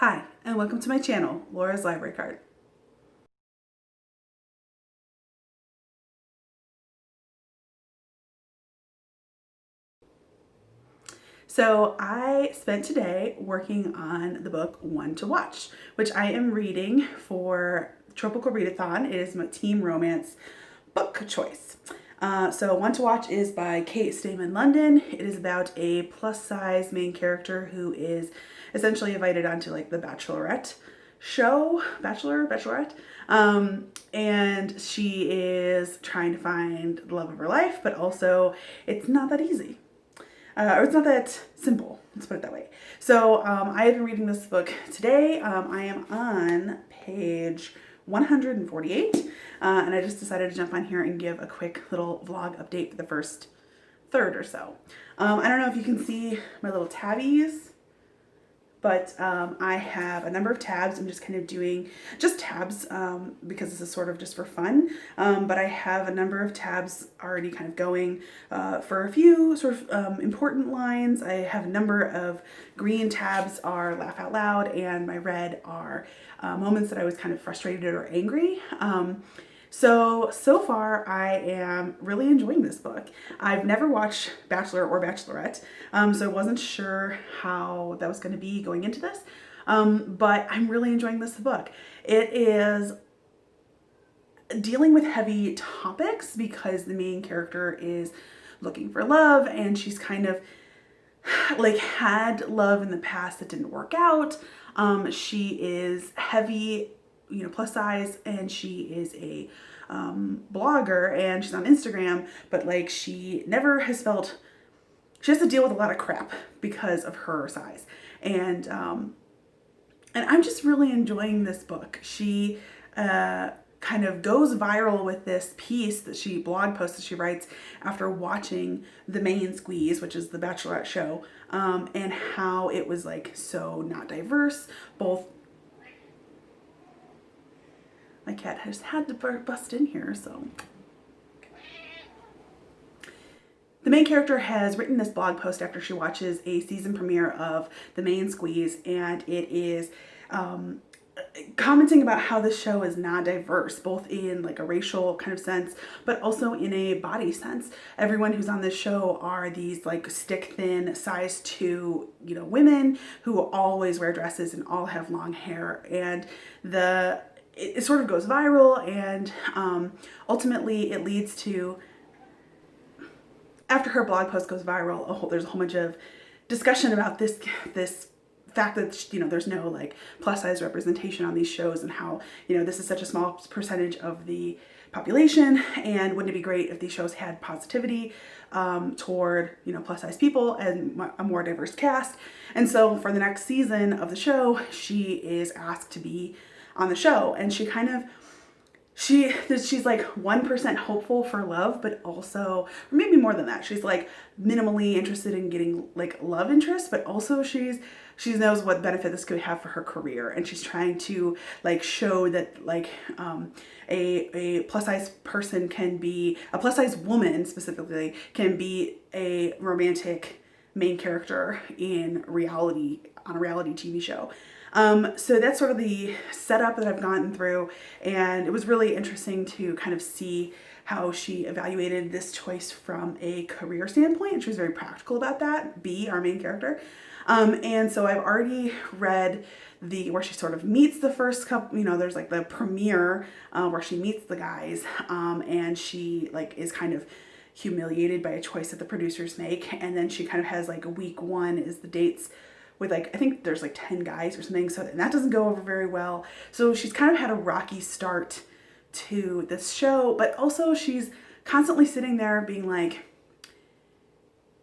Hi, and welcome to my channel, Laura's Library Card. So I spent today working on the book One to Watch, which I am reading for Tropical Readathon. It is my team romance book choice. So One to Watch is by Kate Stayman-London. It is about a plus size main character who is essentially invited onto like the Bachelorette show, Bachelorette. And she is trying to find the love of her life, but also it's not that easy. Or it's not that simple, let's put it that way. So I have been reading this book today. I am on page 148, and I just decided to jump on here and give a quick little vlog update for the first third or so. I don't know if you can see my little tabbies, but I have a number of tabs. I'm just kind of doing just tabs because this is sort of just for fun. But I have a number of tabs already kind of going for a few sort of important lines. I have a number of green tabs are laugh out loud, and my red are moments that I was kind of frustrated or angry. So far I am really enjoying this book. I've never watched Bachelor or Bachelorette, so I wasn't sure how that was going to be going into this, but I'm really enjoying this book. It is dealing with heavy topics because the main character is looking for love, and she's kind of like had love in the past that didn't work out. She is heavy, plus size, and she is a blogger, and she's on Instagram, but like she never has felt, she has to deal with a lot of crap because of her size. And I'm just really enjoying this book. She kind of goes viral with this piece that blog post that she writes after watching the main squeeze, which is the Bachelorette show, and how it was like so not diverse. Both, my cat has had to bust in here, so. The main character has written this blog post after she watches a season premiere of the main squeeze, and it is commenting about how the show is not diverse, both in like a racial kind of sense, but also in a body sense. Everyone who's on this show are these like stick thin size 2, women who always wear dresses and all have long hair, and it sort of goes viral, and ultimately it leads to, after her blog post goes viral, there's a whole bunch of discussion about this fact that there's no like plus size representation on these shows, and how this is such a small percentage of the population, and wouldn't it be great if these shows had positivity toward plus size people and a more diverse cast. And so for the next season of the show, she is asked to be on the show, and she's like 1% hopeful for love, but also, or maybe more than that, she's like minimally interested in getting like love interest, but also she knows what benefit this could have for her career, and she's trying to like show that like a plus size person can be, a plus size woman specifically can be a romantic main character on a reality TV show. So that's sort of the setup that I've gotten through, and it was really interesting to kind of see how she evaluated this choice from a career standpoint, and she was very practical about that, our main character. And so I've already read where she sort of meets the first couple, there's like the premiere where she meets the guys, and she like is kind of humiliated by a choice that the producers make, and then she kind of has like a week 1 is the dates with like, I think there's like 10 guys or something, and that doesn't go over very well. So she's kind of had a rocky start to this show, but also she's constantly sitting there being like,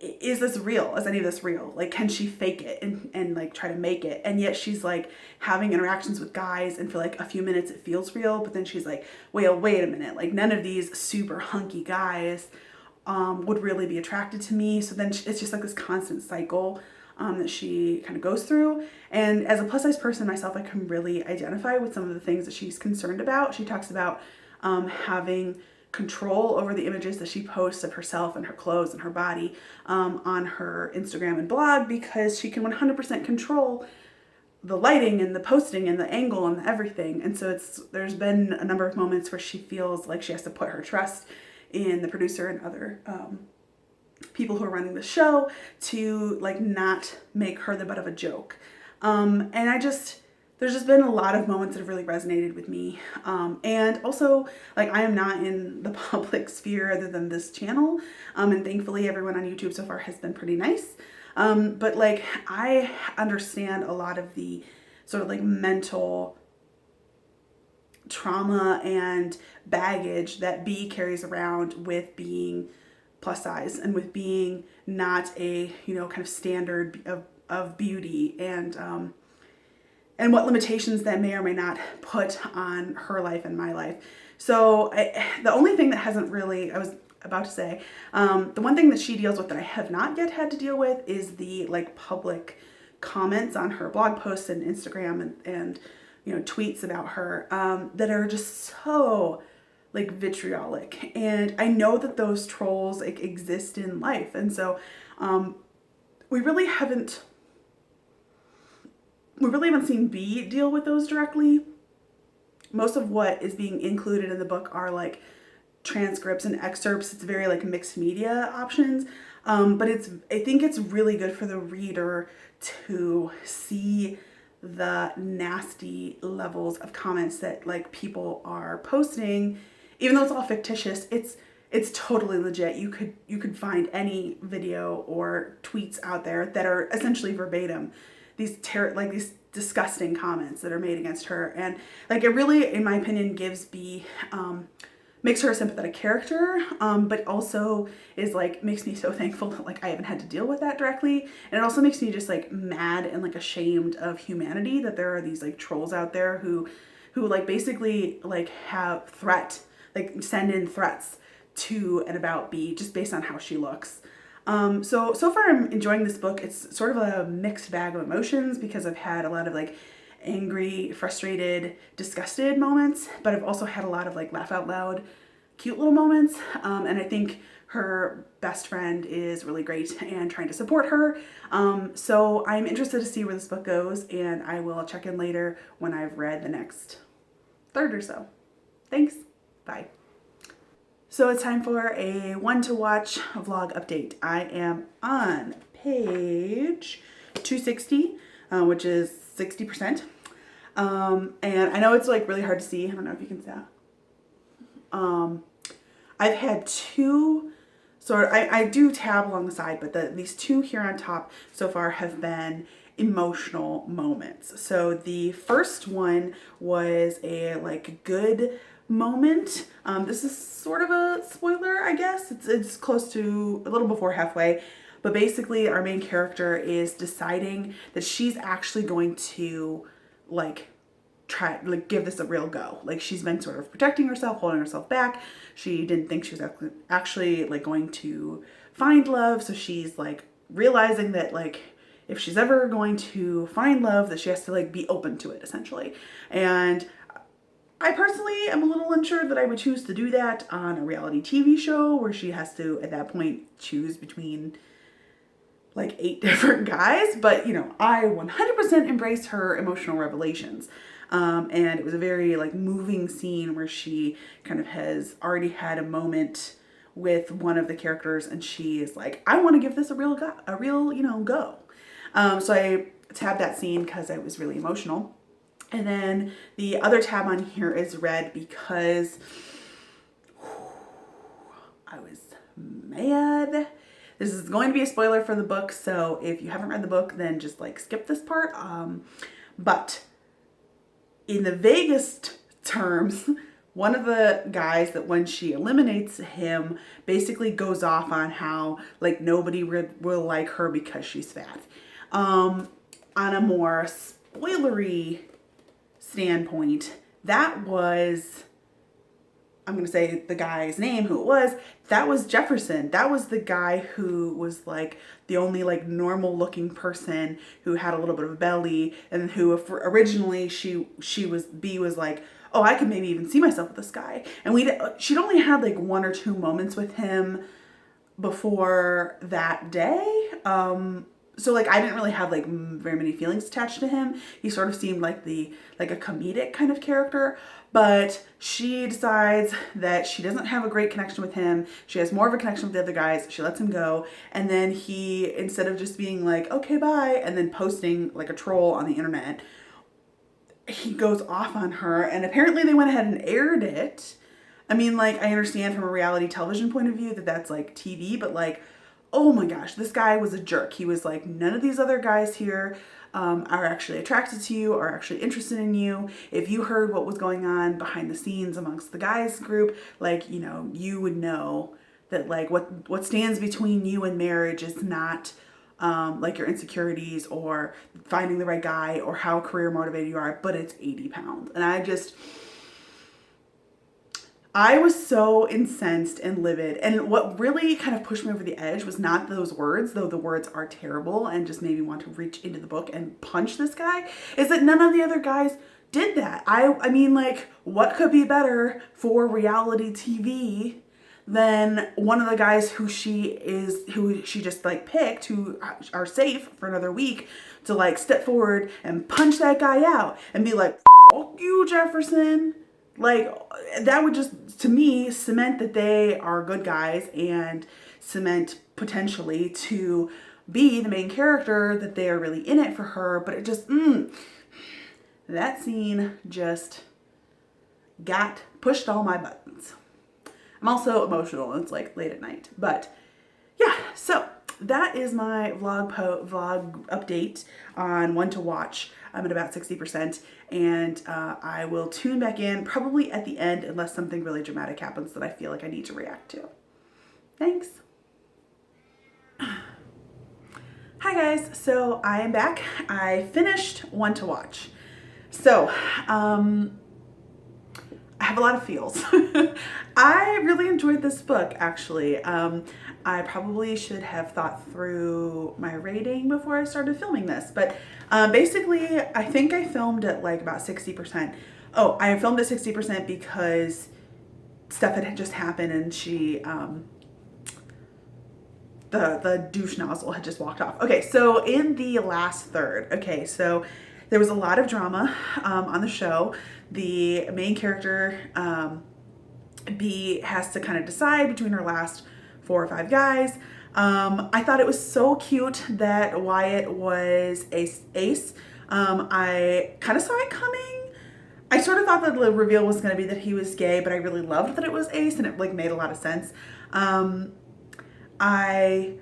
is this real? Is any of this real? Like, can she fake it and like try to make it? And yet she's like having interactions with guys, and for like a few minutes it feels real, but then she's like, wait a minute, like none of these super hunky guys would really be attracted to me. So then it's just like this constant cycle that she kind of goes through. And as a plus size person myself, I can really identify with some of the things that she's concerned about. She talks about having control over the images that she posts of herself and her clothes and her body on her Instagram and blog, because she can 100% control the lighting and the posting and the angle and everything. And so there's been a number of moments where she feels like she has to put her trust in the producer and other people who are running the show to like not make her the butt of a joke. And there's just been a lot of moments that have really resonated with me. And also, like, I am not in the public sphere other than this channel. And thankfully everyone on YouTube so far has been pretty nice. But like, I understand a lot of the sort of like mental trauma and baggage that B carries around with being plus size and with being not a, you know, kind of standard of beauty, and what limitations that may or may not put on her life and my life. So the only thing that hasn't really, I was about to say, the one thing that she deals with that I have not yet had to deal with is the like public comments on her blog posts and Instagram and you know, tweets about her that are just so like vitriolic. And I know that those trolls like exist in life. And so we really haven't seen B deal with those directly. Most of what is being included in the book are like transcripts and excerpts. It's very like mixed media options. But I think it's really good for the reader to see the nasty levels of comments that like people are posting. Even though it's all fictitious, it's totally legit. You could find any video or tweets out there that are essentially verbatim these disgusting comments that are made against her. And like, it really, in my opinion, gives B, makes her a sympathetic character, but also is like, makes me so thankful that like I haven't had to deal with that directly. And it also makes me just like mad and like ashamed of humanity that there are these like trolls out there who like basically like send in threats to and about B just based on how she looks. So far I'm enjoying this book. It's sort of a mixed bag of emotions because I've had a lot of like angry, frustrated, disgusted moments, but I've also had a lot of like laugh out loud, cute little moments. And I think her best friend is really great and trying to support her. So I'm interested to see where this book goes, and I will check in later when I've read the next third or so. Thanks. Bye. So it's time for a one to watch vlog update. I am on page 260, which is 60%. And I know it's like really hard to see. I don't know if you can see that. I've had two I do tab along the side, but these two here on top so far have been emotional moments. So the first one was a like good moment. This is sort of a spoiler, I guess. It's close to a little before halfway, but basically our main character is deciding that she's actually going to like try like give this a real go. Like, she's been sort of protecting herself, holding herself back. She didn't think she was actually like going to find love, so she's like realizing that like if she's ever going to find love, that she has to like be open to it essentially. And I personally am a little unsure that I would choose to do that on a reality TV show where she has to at that point choose between like 8 different guys, but you know, I 100% embrace her emotional revelations. And it was a very like moving scene where she kind of has already had a moment with one of the characters, and she is like, I want to give this a real you know, go. So I tabbed that scene because it was really emotional. And then the other tab on here is red because I was mad. This is going to be a spoiler for the book, so if you haven't read the book, then just like skip this part. But in the vaguest terms, one of the guys that when she eliminates him basically goes off on how like nobody will like her because she's fat. On a more spoilery standpoint, that was, I'm going to say the guy's name, who it was, that was Jefferson. That was the guy who was like the only like normal looking person who had a little bit of a belly, and who originally B was like, oh, I could maybe even see myself with this guy. And she'd only had like 1 or 2 moments with him before that day. so like I didn't really have like very many feelings attached to him. He sort of seemed like a comedic kind of character, but she decides that she doesn't have a great connection with him. She has more of a connection with the other guys. She lets him go, and then he, instead of just being like, okay, bye, and then posting like a troll on the internet, he goes off on her, and apparently they went ahead and aired it. I mean, like, I understand from a reality television point of view that that's like TV, but like, oh my gosh, this guy was a jerk. He was like, none of these other guys here are actually attracted to you, are actually interested in you. If you heard what was going on behind the scenes amongst the guys group, like, you know, you would know that like what stands between you and marriage is not like your insecurities or finding the right guy or how career motivated you are, but it's 80 pounds. And I was so incensed and livid. And what really kind of pushed me over the edge was not those words, though the words are terrible and just made me want to reach into the book and punch this guy, is that none of the other guys did that. I mean, like, what could be better for reality TV than one of the guys who she just like picked, who are safe for another week, to like step forward and punch that guy out and be like, fuck you, Jefferson. Like, that would just, to me, cement that they are good guys and cement potentially to be the main character, that they are really in it for her. But it just, that scene just pushed all my buttons. I'm also emotional, and it's like late at night. But yeah, so that is my vlog update on One to Watch. I'm at about 60%, and I will tune back in probably at the end unless something really dramatic happens that I feel like I need to react to. Thanks. Hi guys, so I am back. I finished One to Watch. So, I have a lot of feels. I really enjoyed this book, actually. I probably should have thought through my rating before I started filming this, but basically, I think I filmed at like about 60%. Oh, I filmed at 60% because stuff had just happened, and she, the douche nozzle had just walked off. Okay, so in the last third, okay, so there was a lot of drama on the show. The main character, B, has to kind of decide between her last 4 or 5 guys. I thought it was so cute that Wyatt was ace. I kind of saw it coming. I sort of thought that the reveal was going to be that he was gay, but I really loved that it was Ace, and it like made a lot of sense. I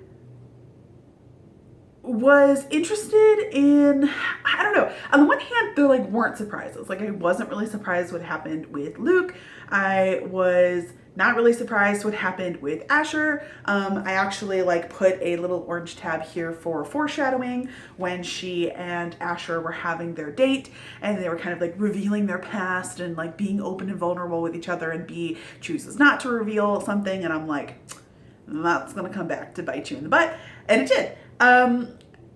was interested in, I don't know, on the one hand, there like weren't surprises. Like, I wasn't really surprised what happened with Luke. I was not really surprised what happened with Asher. I actually like put a little orange tab here for foreshadowing when she and Asher were having their date, and they were kind of like revealing their past and like being open and vulnerable with each other, and B chooses not to reveal something, and I'm like, that's gonna come back to bite you in the butt, and it did.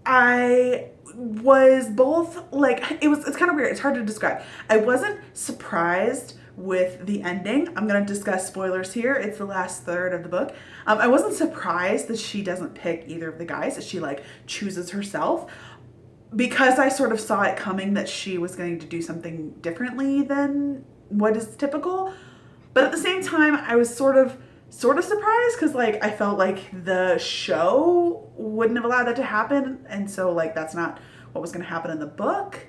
I was both like, it's kind of weird. It's hard to describe. I wasn't surprised with the ending. I'm going to discuss spoilers here. It's the last third of the book. I wasn't surprised that she doesn't pick either of the guys, that she like chooses herself, because I sort of saw it coming that she was going to do something differently than what is typical. But at the same time, I was sort of surprised, because like I felt like the show wouldn't have allowed that to happen, and so like that's not what was going to happen in the book.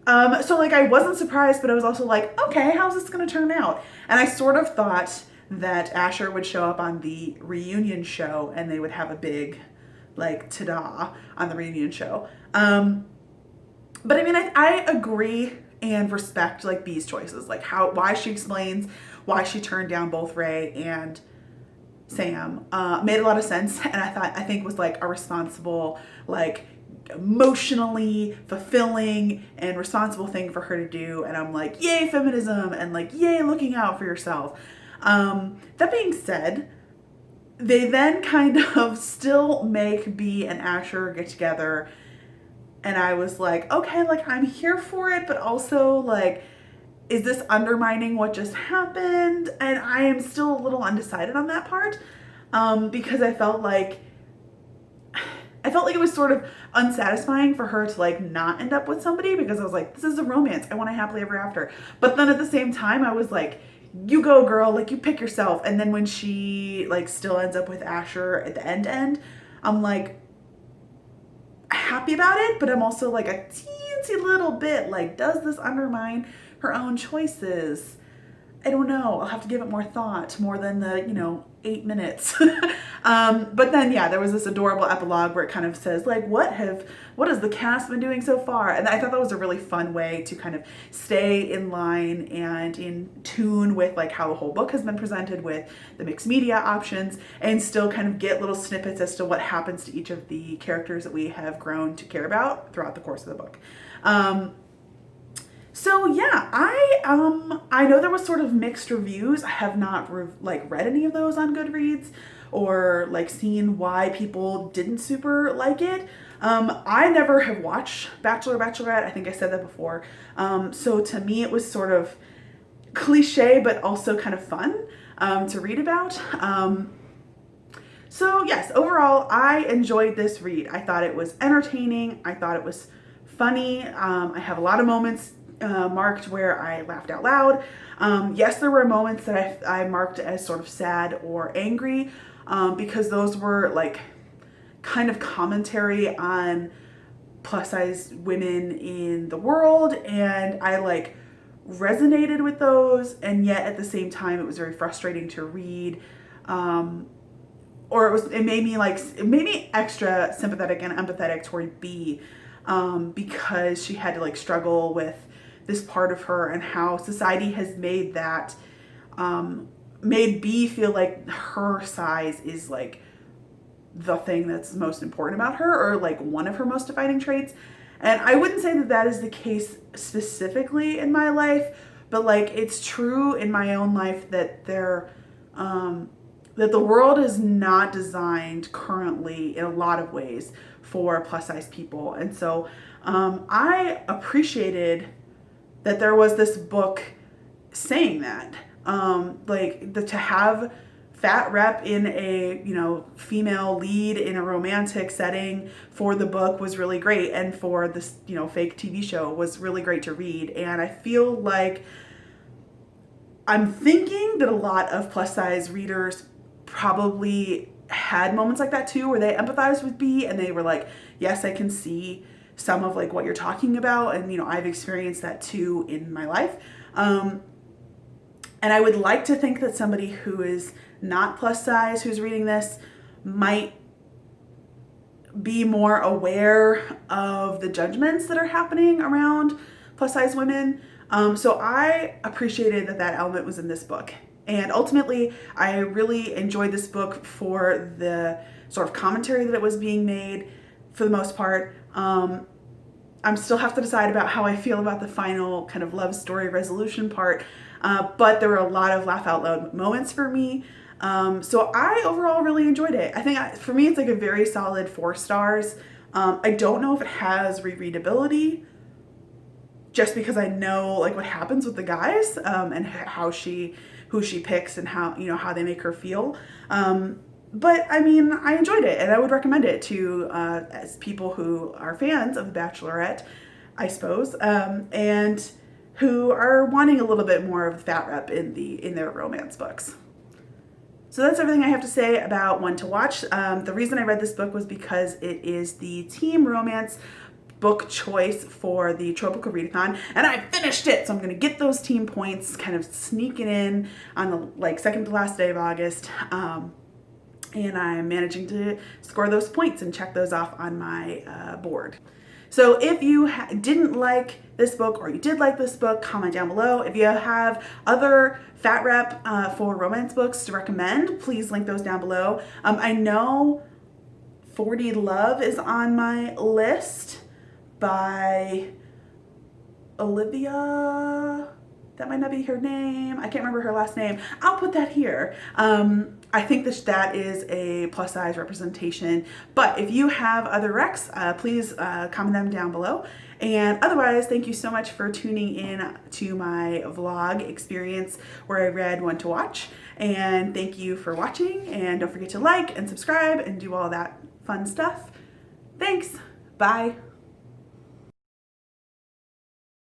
So like I wasn't surprised, but I was also like, okay, how's this going to turn out? And I sort of thought that Asher would show up on the reunion show, and they would have a big like ta-da on the reunion show. But I mean, I agree and respect like B's choices, like why she explains why she turned down both Ray and Sam, made a lot of sense, and I think was like a responsible, like emotionally fulfilling and responsible thing for her to do. And I'm like, yay feminism, and like, yay looking out for yourself. That being said, they then kind of still make B and Asher get together, and I was like, okay, like I'm here for it, but also like, is this undermining what just happened? And I am still a little undecided on that part, because I felt like I felt like it was sort of unsatisfying for her to like not end up with somebody, because I was like, this is a romance. I want a happily ever after. But then at the same time, I was like, you go girl, like you pick yourself. And then when she like still ends up with Asher at the end, I'm like happy about it, but I'm also like a teensy little bit like, does this undermine her own choices? I don't know. I'll have to give it more thought, more than the, 8 minutes. But then, yeah, there was this adorable epilogue where it kind of says, like, what has the cast been doing so far? And I thought that was a really fun way to kind of stay in line and in tune with, like, how the whole book has been presented with the mixed media options, and still kind of get little snippets as to what happens to each of the characters that we have grown to care about throughout the course of the book. So yeah, I know there was sort of mixed reviews. I have not read any of those on Goodreads, or like seen why people didn't super like it. I never have watched Bachelor, Bachelorette. I think I said that before. So to me, it was sort of cliche, but also kind of fun to read about. So yes, overall, I enjoyed this read. I thought it was entertaining. I thought it was funny. I have a lot of moments marked where I laughed out loud. Yes, there were moments that I marked as sort of sad or angry, because those were like kind of commentary on plus size women in the world, and I like resonated with those, and yet at the same time it was very frustrating to read. Or it made me extra sympathetic and empathetic toward B, because she had to like struggle with this part of her, and how society has made that, made B feel like her size is like the thing that's most important about her, or like one of her most defining traits. And I wouldn't say that that is the case specifically in my life, but like it's true in my own life that that the world is not designed currently in a lot of ways for plus size people. And so I appreciated that there was this book saying that, to have fat rep in a female lead in a romantic setting for the book was really great, and for this fake TV show was really great to read. And I feel like I'm thinking that a lot of plus size readers probably had moments like that too, where they empathized with B and they were like, yes, I can see some of like what you're talking about, and I've experienced that too in my life. And I would like to think that somebody who is not plus size who's reading this might be more aware of the judgments that are happening around plus size women. So I appreciated that element was in this book. And ultimately, I really enjoyed this book for the sort of commentary that it was being made, for the most part. I still have to decide about how I feel about the final kind of love story resolution part, but there were a lot of laugh out loud moments for me. So I overall really enjoyed it. I think for me, it's like a very solid 4 stars. I don't know if it has rereadability, just because I know like what happens with the guys, and who she picks, and how they make her feel. But I mean, I enjoyed it, and I would recommend it to as people who are fans of The Bachelorette, I suppose, and who are wanting a little bit more of fat rep in their romance books. So that's everything I have to say about One to Watch. The reason I read this book was because it is the team romance book choice for the Tropical Readathon, and I finished it, so I'm going to get those team points, kind of sneaking in on the second to last day of August. And I'm managing to score those points and check those off on my board. So if you didn't like this book, or you did like this book, comment down below. If you have other fat rep for romance books to recommend, please link those down below. I know 40 Love is on my list by Olivia. That might not be her name. I can't remember her last name. I'll put that here. I think that is a plus size representation. But if you have other recs, please comment them down below. And otherwise, thank you so much for tuning in to my vlog experience where I read One to Watch. And thank you for watching. And don't forget to like and subscribe and do all that fun stuff. Thanks. Bye.